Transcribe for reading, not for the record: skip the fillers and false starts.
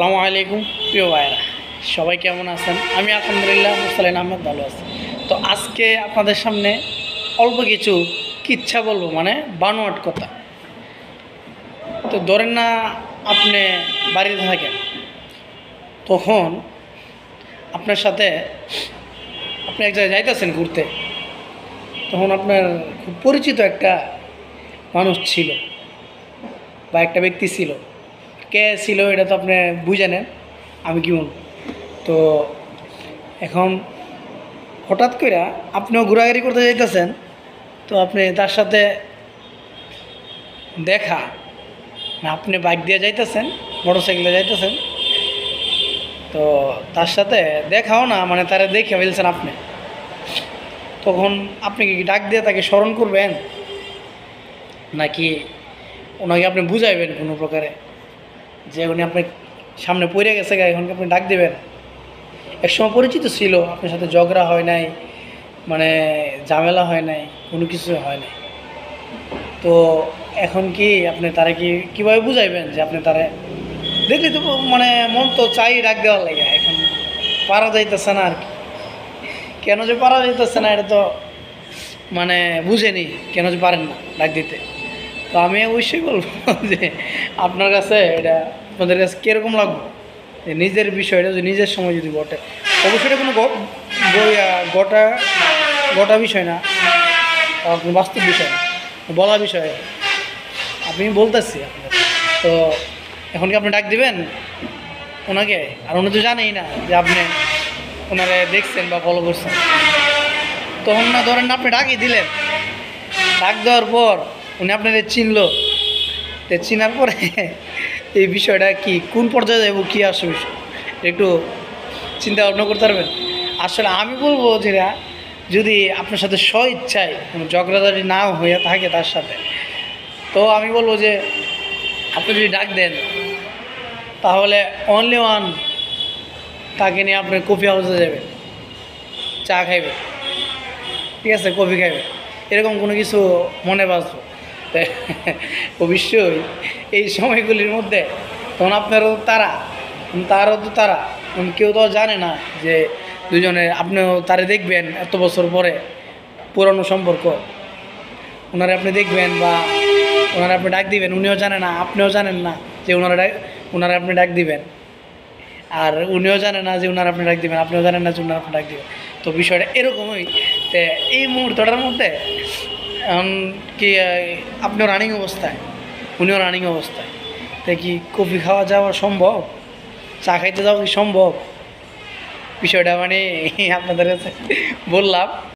আসসালামু আলাইকুম প্রিয় ভাইরা, সবাই কেমন আছেন? আমি আলহামদুলিল্লাহ মুরসালিন আহমেদ ভালো আছি। তো আজকে আপনাদের সামনে অল্প কিছু কিচ্ছা বলবো, মানে বানোয়াট কথা। তো ধরেন না, আপনি বাড়িতে থাকেন, তখন আপনার সাথে আপনি এক জায়গায় যাইতেছেন ঘুরতে, তখন আপনার খুব পরিচিত একটা মানুষ ছিল বা একটা ব্যক্তি ছিল। কে ছিল এটা তো আপনি বুঝে নেন, আমি কি বলব। তো এখন হঠাৎ করে আপনিও ঘোরাঘুরি করতে যাইতেছেন, তো আপনি তার সাথে দেখা, মানে আপনি বাইক দিয়ে যাইতেছেন, মোটর সাইকেলে যাইতেছেন, তো তার সাথে দেখাও না, মানে তারা দেখে ফেলছেন আপনি। তখন আপনি কি ডাক দিয়ে তাকে স্মরণ করবেন, নাকি ওনাকে আপনি বুঝাইবেন কোনো প্রকারে যে উনি আপনার সামনে পড়ে গেছে, এখন আপনি ডাক দেবেন? একসময় পরিচিত ছিল, আপনার সাথে ঝগড়া হয় নাই, মানে ঝামেলা হয় নাই, কোনো কিছু হয় নাই। তো এখন কি আপনি তারা কীভাবে বুঝাইবেন যে আপনি তারা দেখলি তো, মানে মন তো চাই ডাক দেওয়ার লাগে, এখন পারা যাইতেছে না আর কি। কেন যে পারা যাইতেছে না এটা তো মানে বুঝেনি, কেন যে পারেন না ডাক দিতে। তো আমি অবশ্যই বলবো যে আপনার কাছে এটা, আপনাদের কাছে কীরকম লাগবে, নিজের বিষয়টা যদি নিজের সময় যদি ঘটে, অবশ্যই এটা কোনো গোটা বিষয় না, বাস্তব বিষয় না, বলা বিষয় আপনি বলতেছি আপনার। তো এখন কি আপনি ডাক দিবেন ওনাকে? আর উনি তো জানেই না যে আপনি ওনারে দেখছেন বা ফলো করছেন। তখন না ধরেন না, আপনি ডাকই দিলেন, ডাক দেওয়ার পর উনি আপনাদের চিনলো, তো চিনার পরে এই বিষয়টা কি কোন পর্যায়ে যাবো, কী আসে বিষয় একটু চিন্তা ভাবনা করতে পারবেন। আসলে আমি বলবো যেটা, যদি আপনার সাথে স্ব ইচ্ছায় কোনো ঝগড়াঝাড়ি না হয়ে থাকে তার সাথে, তো আমি বলবো যে আপনি যদি ডাক দেন, তাহলে অনলি ওয়ান তাকে নিয়ে আপনি কফি হাউসে যাবেন, চা খাইবেন, ঠিক আছে, কফি খাইবেন, এরকম কোনো কিছু মনে বাঁচবো। অবশ্যই এই সময়গুলির মধ্যে তখন আপনারও তারও তো তারা, কেউ তো জানে না যে দুজনে, আপনিও তারে দেখবেন এত বছর পরে, পুরনো সম্পর্ক, ওনারা আপনি দেখবেন বা ওনারা আপনি ডাক দিবেন, উনিও জানে না, আপনিও জানেন না যে ওনারা আপনি ডাক দিবেন, আর উনিও জানে না যে ওনারা আপনি ডাক দিবেন, আপনিও জানেন না যে ওনারা আপনি ডাক দিবেন। তো বিষয়টা এরকমই। তো এই মুহূর্তটার মধ্যে এখন কি আপনিও রানিং অবস্থায়, উনিও রানিং অবস্থায়, তাই কি কফি খাওয়া যাওয়া সম্ভব, চা খাইতে যাওয়া কি সম্ভব? বিষয়টা মানে আপনাদের কাছে বললাম।